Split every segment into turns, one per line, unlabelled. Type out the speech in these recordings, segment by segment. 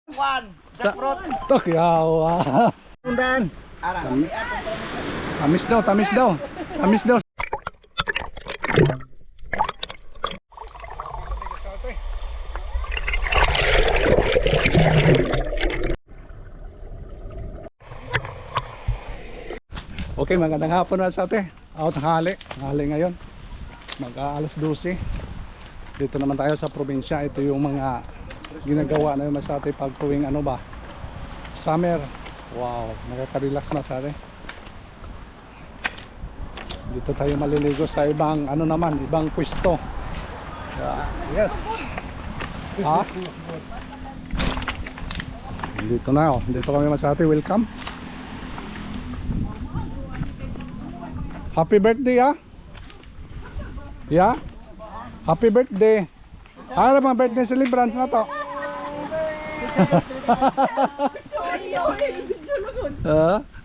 Jackfruit.
Tok yawa.
Undan.
Tamis daw, tamis daw. Tamis daw. Okay, magandang hapon mga sate. Out ng hali. Hali ngayon. Mag-alas 12. Dito naman tayo sa probinsya. Ito yung mga ginagawa na yung mga sate pag tuwing ano ba, summer. Wow, nakaka-relax na sate. Dito tayo maliligo sa ibang ano naman, ibang pwesto. Yes. Ha? Dito na oh. Dito kami mga sate. Welcome. Happy birthday ah. Yeah. Happy birthday. Ano mga birthday celebrants na to?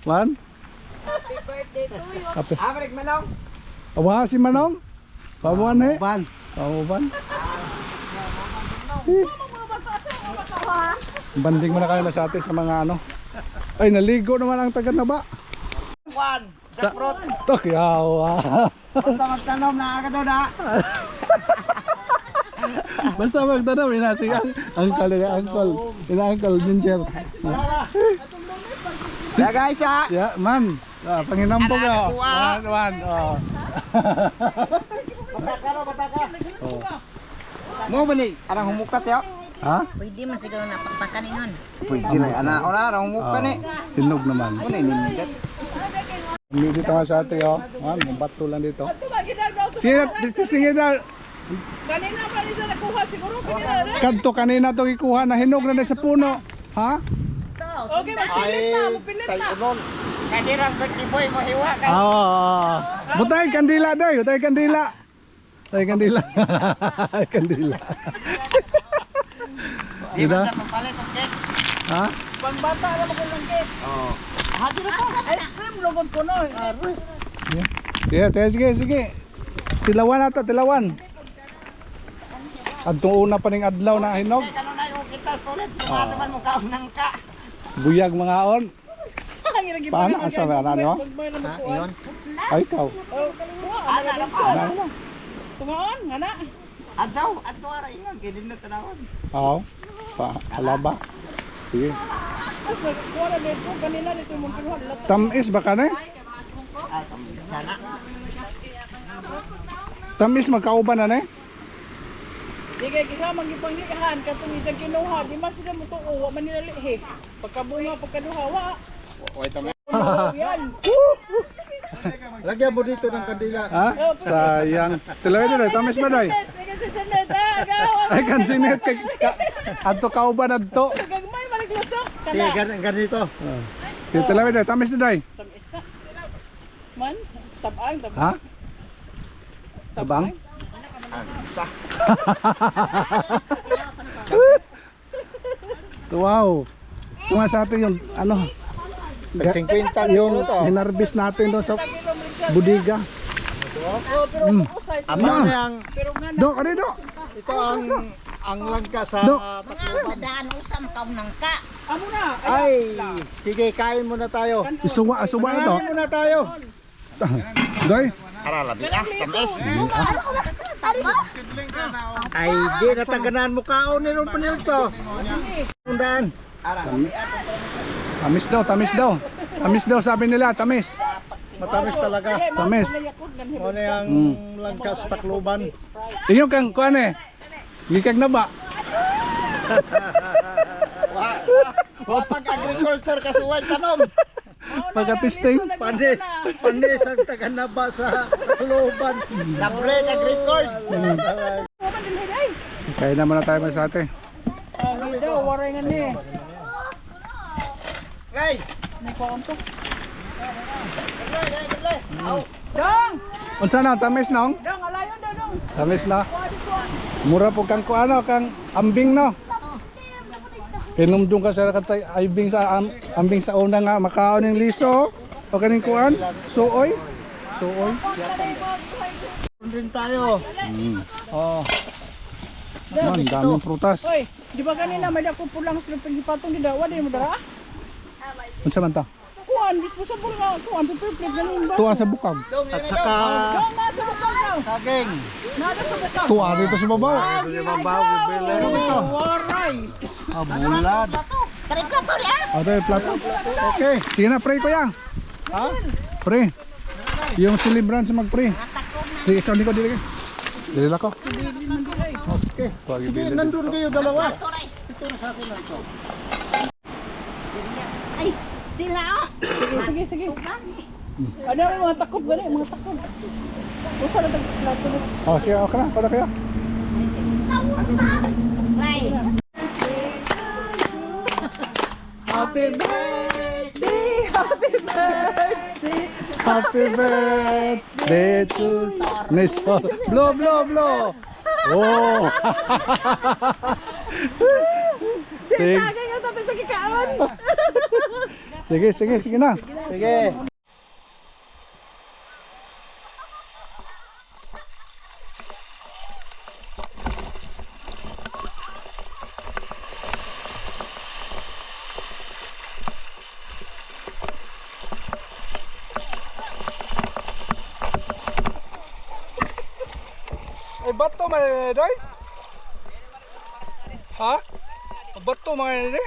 Man?
Happy birthday to you.
Happy.
Abrik Manong.
Awa si Manong. Pamuan eh.
Ban.
Pamuan. Banding mo na kayo sa atin sa mga ano. Ay, naligo naman ang taga na ba?
Jackfruit.
Tok yawa.
Basta magtanom na agad daw na.
Basta magtanong, inasig uncle, ina-uncle Ginger.
Ya guys ha.
Ya, man. Panginampog ah. One. Oh.
Bataka. Mo ba ni arang humukat ya?
Ha?
Pwede man siguro na pagpakaningon.
Pwede na ana ora arang humukat ni.
Tinog naman.
Ano ni?
Hindi dito nga sa ate oh. Man, bato lang dito. Sige, sige na.
Kanina pa rin sa nakuha siguro pinila.
Kadto kanina to ikuha na hinog na sa puno. Ha?
Okay, mapilit na.
Kanirang birthday boy mo hiwa ka.
Oo. Butay kandila day, butay kandila. Butay kandila. Kandila.
Di ba papalit og cake?
Ha?
Pangbata na mo lang kay.
Oh.
Hadiro ko ice cream lugod ko no.
Sige. Tilawan na to, tilawan. Adtong una pa ning adlaw na hinog.
Kano na yung kita college sa naman mo kaon nang ka.
Buyag mga on. Paano ang sabi ana mo?
Ha, iyon.
Ay ikaw.
Ana na pa.
Ano?
Tungaon ngana.
Adto ara iyon kay din na tanawon.
Oo. Alaba. Sige.
Asa kuha na ko kanina dito mo kinuha lat.
Tamis ba ka na?
Ah, sana.
Tamis magkauban na eh.
Di kay kisa magipanggihan katong isang kinuha, di man sila mo tuo, wa man nila lihi. Pagkabunga pagkaduha wa.
Wait a minute.
Yan.
Lagyan mo dito ng kandila.
Ha? Sayang. Tilawin na tamis ba day? Ay kansinet kay adto kauban adto.
Gagmay maliglusok
Sige,
kana.
ganito.
Si tilawin na tamis na day.
Tamis na. Man, tabang.
Ha? Tabang? Wow. Tunga sa atin yung ano,
50
yung hinarbis natin doon sa budiga.
Oh, pero usay sa
Ito ang
pero nga
Do, ano do?
ito ang langka sa
Do.
Dadaan usam kaw nang ka.
amo na.
Ay, sige kain muna tayo.
Isuwa na to.
Kain muna tayo.
Doy.
Ara labi tamis. Ay, di nataganan mo kaon ni ron pa to. Undan.
Tamis daw, tamis daw. Tamis daw sabi nila, tamis.
Matamis talaga.
Tamis.
Ano yung langka sa Tacloban?
Inyo kang kuan eh. Gikag na ba?
Pag-agriculture kasuway tanom.
Pagka-testing.
Panis ang taganaba sa Tacloban. Labreg agricult.
Kaya naman na tayo mas ate.
Hindi daw waray nga ni.
Gay.
Ni ko onto. Dong,
Unsa na tamis nong?
dong alayon daw dong.
Tamis na. Mura po kang kuano kang ambing no. Kinumdum ka sa katay ambing sa una nga makaon ng liso o kaning kuan suoy.
Rin tayo.
Oh. Man, daming prutas.
Hoy, Di ba kanina may dako pulang sila pagipatong di dawa di mo dara?
Unsa man ta?
Kuan disposable nga kuan paper plate ganun ba?
Tuwa sa bukag.
At saka
Dong nasa bukal daw.
saging.
Nada sa bukal.
Tuwa dito sa babaw.
Ito yung mabaw, gibili ito.
Waray.
Bulad.
Kari plato niya.
Ito yung plato.
Okay.
Sige na, pray kuya.
Ha?
Pray. Yung celebrant sa mag-pray. Sige, ikaw dito dili. Dili ako.
Okay.
Pagi
Hindi,
bili.
nandun kayo dalawa.
Toray.
Ito na sa akin na ito.
Ay, sila oh.
Sige. Ano yung mga takop gani, mga takop. Usa na tag plato na.
Oh, sige, okay na. Kada kayo.
Right.
Happy birthday, happy birthday.
Happy birthday to Nestor. Blow, blow, blow. Oh. Sige.
Sagay nga sa kikaon.
Sige na.
Sige.
Ay, bato mga doy? Ha? Bato mga nene?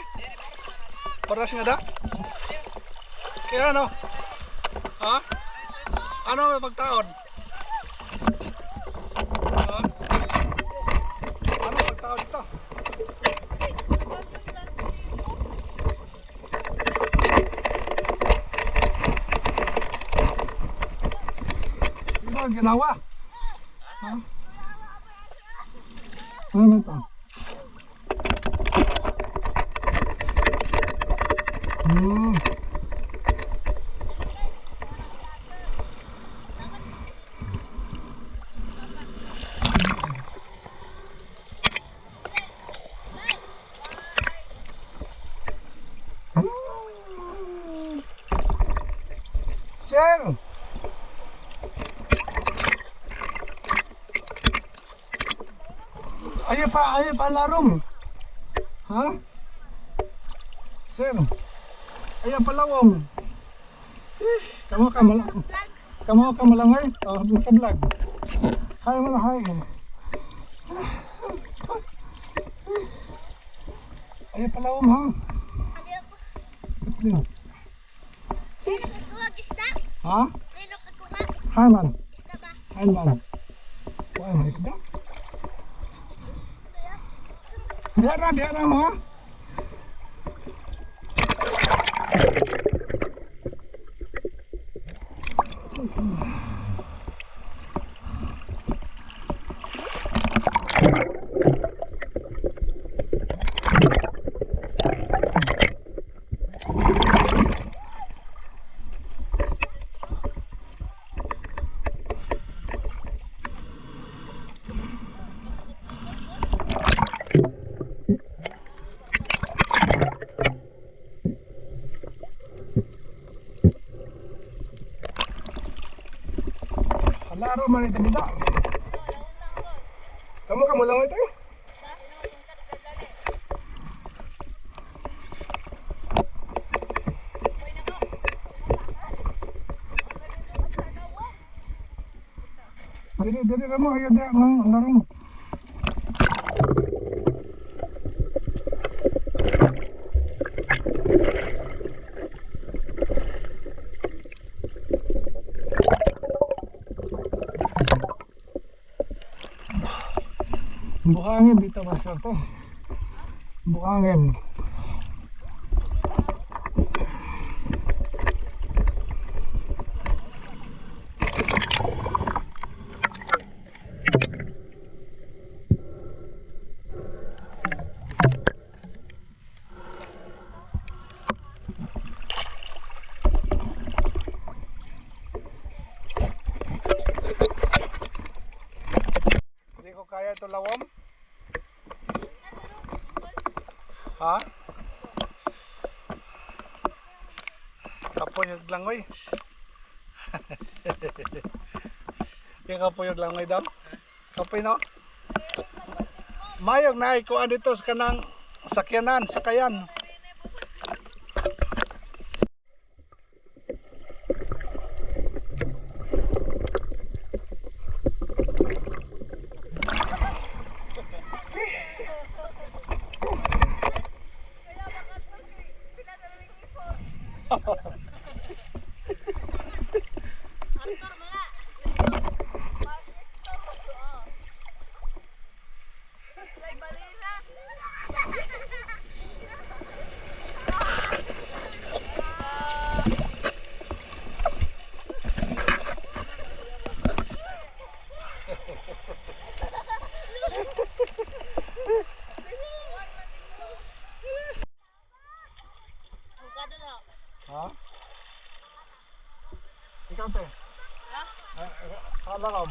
Paras nga da? Kaya ano? Ha? Ano may pagtaon? Ha? Ano pagtaon dito? Ano ba ang ginawa? Ha? Ano man ito? Sir! Ayaw pa larong. Ha? Sir. Ayaw pa lawom. Kamu ka malangay. Oh, sa vlog. Hay mo na hay. Ayaw pa lawom ha. Ha? Hay man. Hay man. Why may isda? Diara mo ha? Laro man ito nila. Kamu lang ito. Dili ramo ayo dah laro mo. Bukangin dito master to. Bukangin. Hindi ko kaya ito lawom. Ha? Kapuyog langoy. Yung kapuyog langoy daw. Kapoy no? Mayog na ikuan dito sa kanang Sakayan. Ha? Ikaw te? Ha? Kalakam.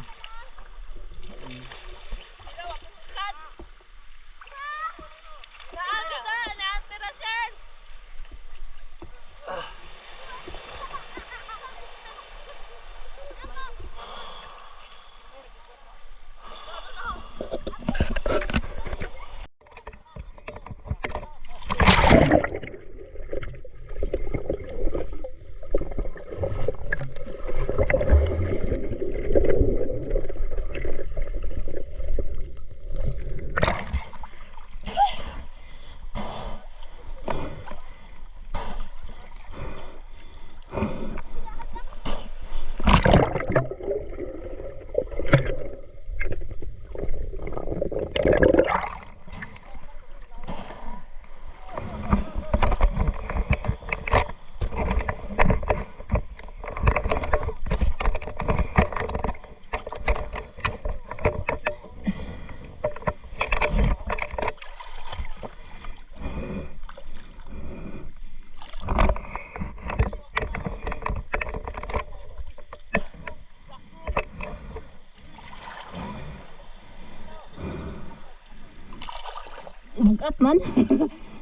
Bugat man.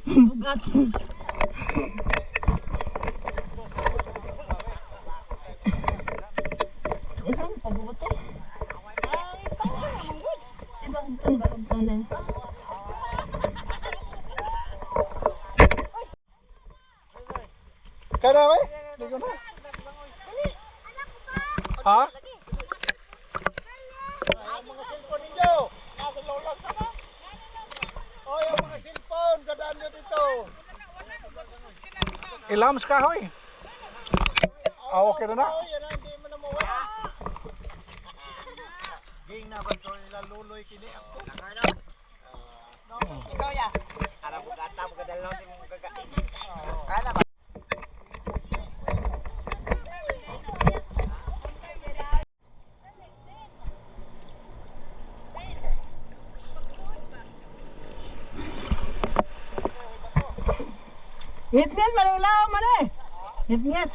Bugat. Isang pagbuto. Ay, tanggal naman good. Ibang na.
Kada ba? Ligo na. Ha?
Ang mga cellphone ninyo. Nasa lolang sama. Oy, ang mga cellphone. Gadaan nyo dito.
Ilams kahoy. Okay na na.
Oy, yan ang hindi mo na mawala. Ging na ba ito nila luloy kini ako? Ikaw ya. Ara mo gata mo kadalaw ni mo gaga. Kana ba?
Ngit-ngit, malilaw man eh. Ngit-ngit.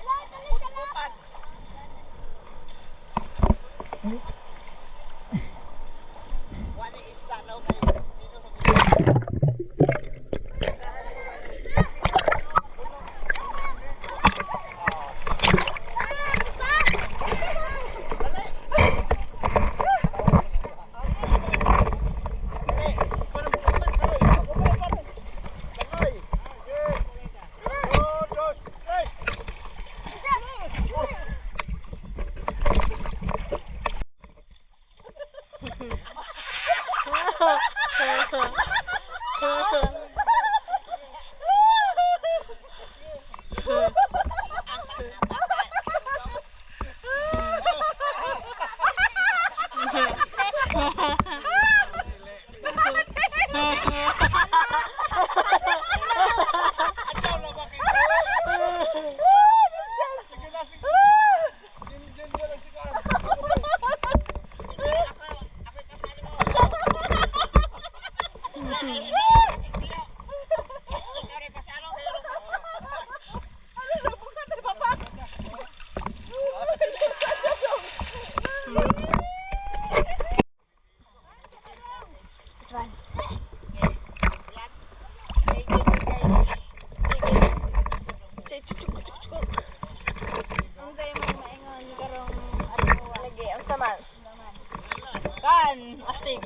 Kan, astig.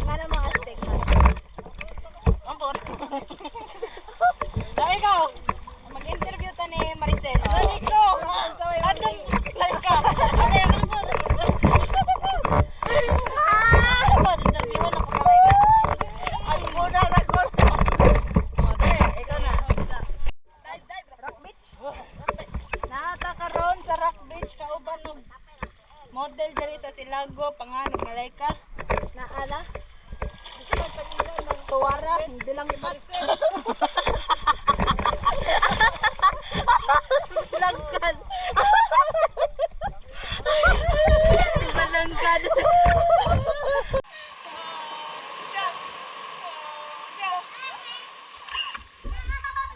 Nga na mga astig. Ampun. ni Maricel. Dito! Andun! Balik ka! Okay, ano po? Ano po? Interviewin ako kamay ka. Ang muna na ko. O, dali. Ikaw na. Rock Beach? Naata ka ron sa Rock Beach. Kauban ng model diri sa Silago. Panganong Malayka. Naala? Gusto mo pag-ilan ng tuwara. Hindi lang Maricel. Balangkad. Balangkad.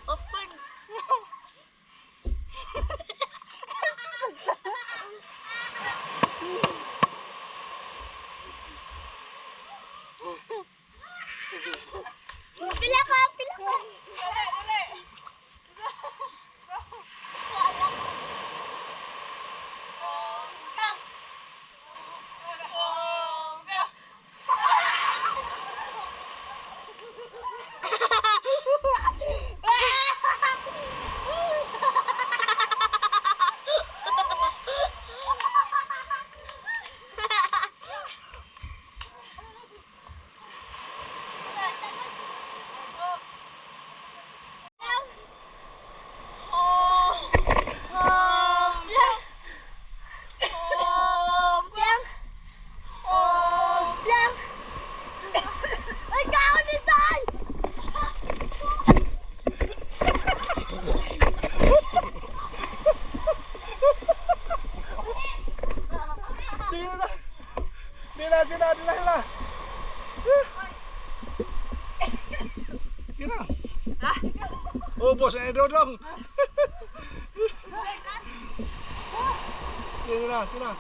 Open. Pila ka, pila ka. Dali.
Sila. Sila. Ubos na Dodong. Sila.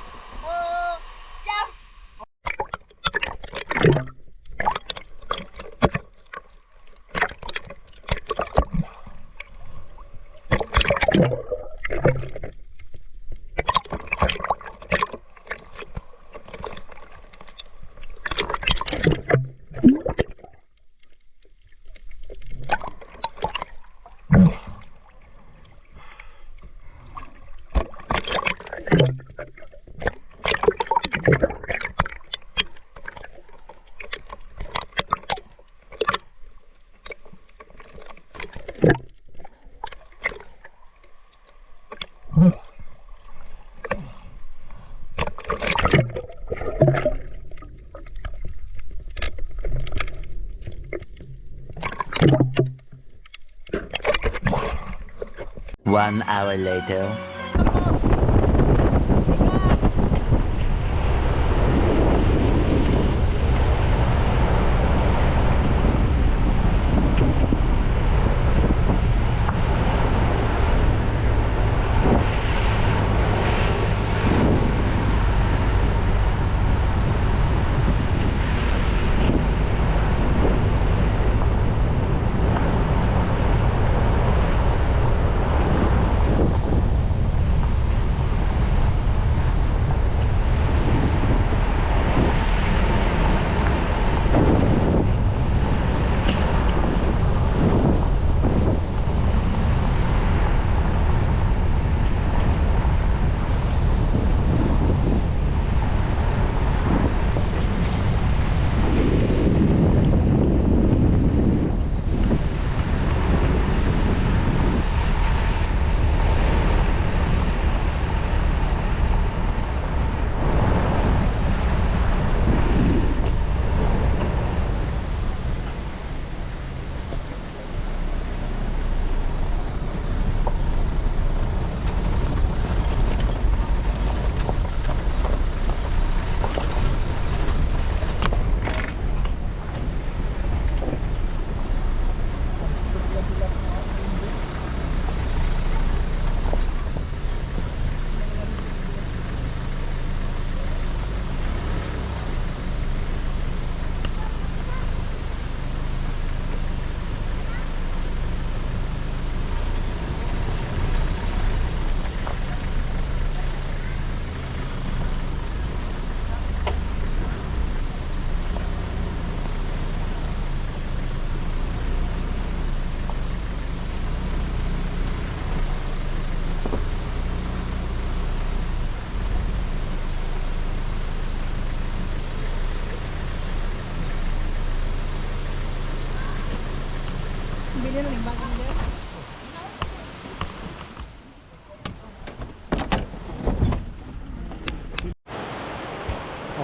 One hour later.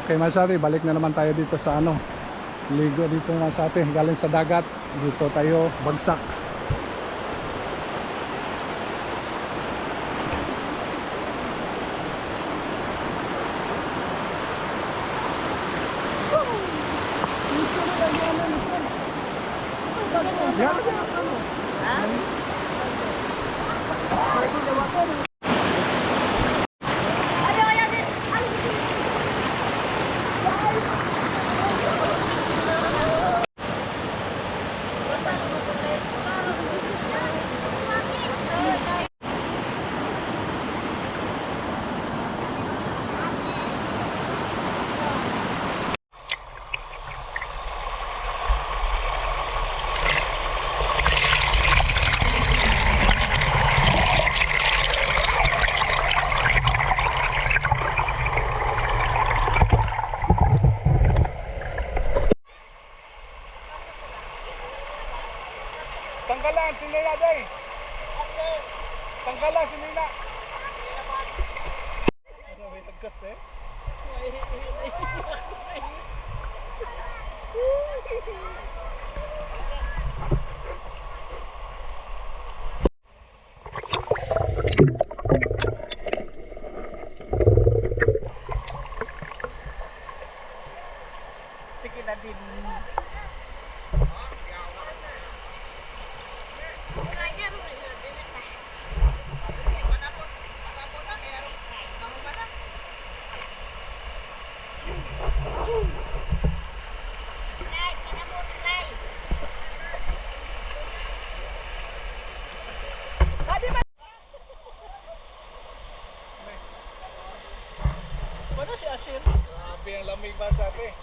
Okay mga sate, balik na naman tayo dito sa ano, ligo dito mga sate, galing sa dagat, dito tayo bagsak.
Ayaw, ayaw din. Ay.
Tanggalan si Nina day. Tanggalan si Nina. Ano may tagkat eh?
Sige na din. Ano si Asir?
Grabe ang lamig ba sa ate?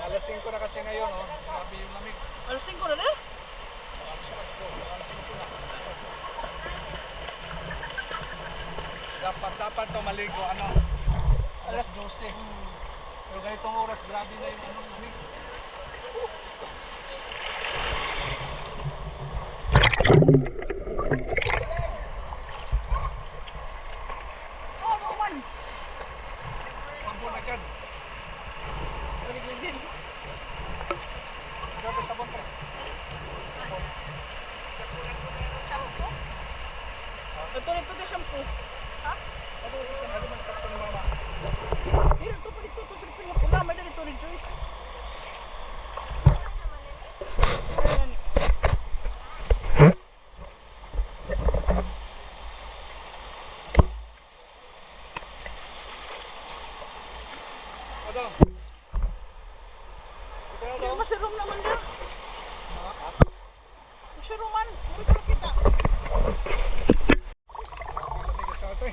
Alas 5 na kasi ngayon oh. Grabe yung lamig.
Alas 5 na na?
Alas 5 na. Dapat to maligo ano? Alas 12. Pero ganitong oras grabe na yung anong lamig.
Oh, Roman!
Sabon agad.
Balik din.
Grabe sabon to.
Ito ito shampoo. Ha?
Ano man sakto ni mama?
Dito to pa dito to sa pinapula, may dito rin Joyce. Ayan.
Ano?
Hindi masirom naman niya. Masiroman. Hindi ko kita.
Lamig sa ate.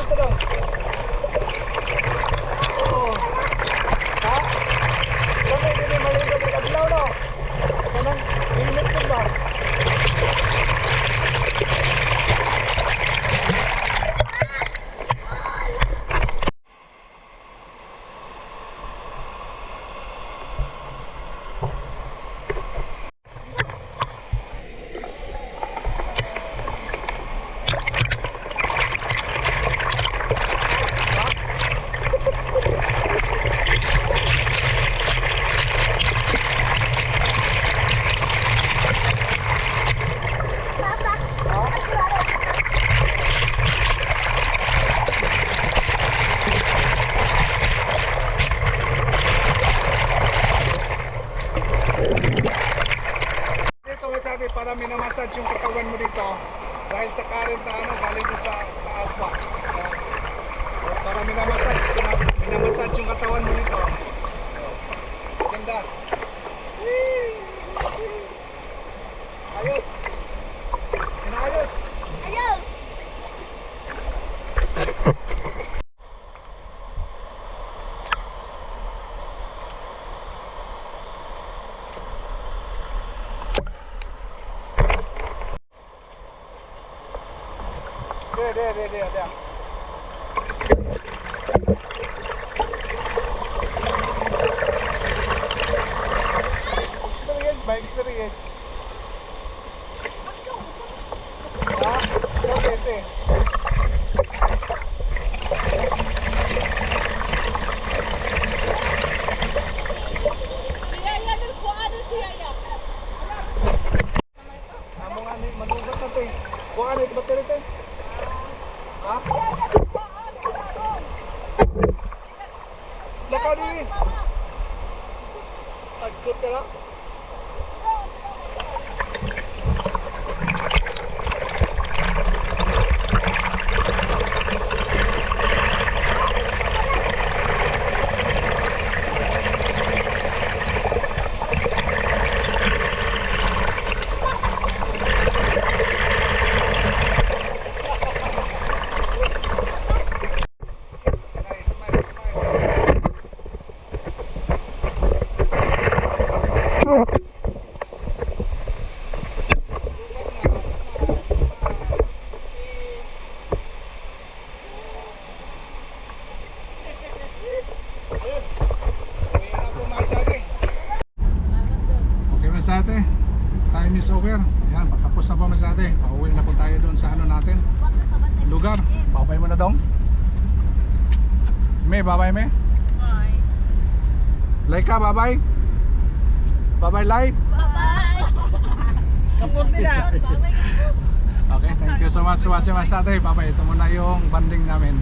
dito daw. Oo. Ha? Kami hindi maligo ng adlaw no. Kanang init ko ba? Dito Masate, para minamassage yung katawan mo dito dahil sa current na ano, galing ko sa taas ba. Para minamassage yung katawan mo dito. Ganda. Ayos. Inaayos.
Ayos!
There. Experience by experience. Ha? Kasi
Siya din po ano siya ya.
amo nga ni malugat na te. Kuha na ito bateri te. Ha? Laka ni. Agkot ka lang. Okay Masate, time is over. Yan, patapos na po Masate. Pauwi na po tayo doon sa ano natin lugar. Babay mo na dong. Babay me.
Bye.
Laika, babay. Babay live.
Bye-bye!
Kapot nila.
Okay, thank you so much for watching Masate. Babay, ito muna yung banding namin.